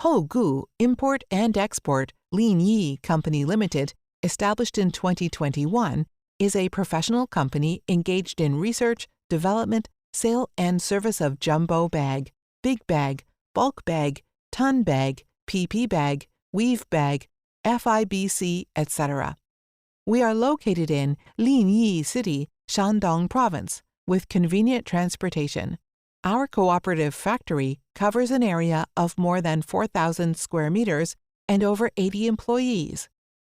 Hogu Import and Export Linyi Company Limited, established in 2021, is a professional company engaged in research, development, sale and service of jumbo bag, big bag, bulk bag, ton bag, PP bag, weave bag, FIBC, etc. We are located in Linyi City, Shandong Province, with convenient transportation. Our cooperative factory covers an area of more than 4,000 square meters and over 80 employees.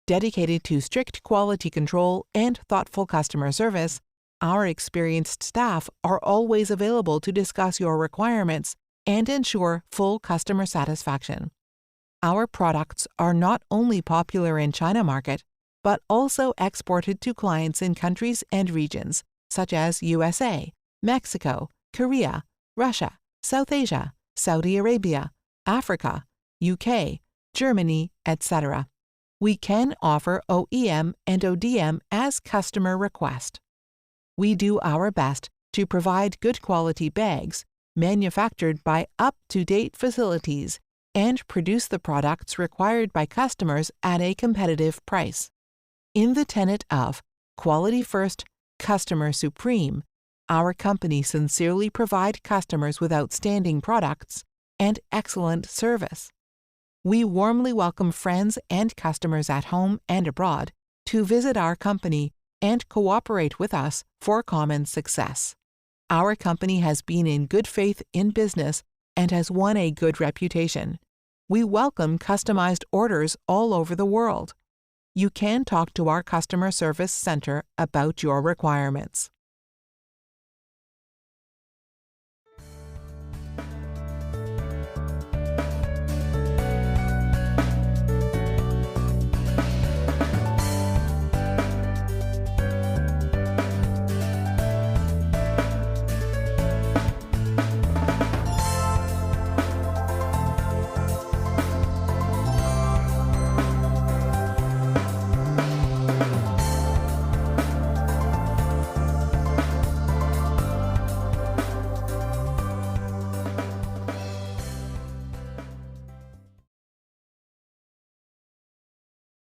Dedicated to strict quality control and thoughtful customer service, our experienced staff are always available to discuss your requirements and ensure full customer satisfaction. Our products are not only popular in China market, but also exported to clients in countries and regions such as USA, Mexico, Korea, Russia, South Asia, Saudi Arabia, Africa, UK, Germany, etc. We can offer OEM and ODM as customer request. We do our best to provide good quality bags manufactured by up-to-date facilities and produce the products required by customers at a competitive price. In the tenet of quality first, customer supreme, our company sincerely provides customers with outstanding products and excellent service. We warmly welcome friends and customers at home and abroad to visit our company and cooperate with us for common success. Our company has been in good faith in business and has won a good reputation. We welcome customized orders all over the world. You can talk to our customer service center about your requirements.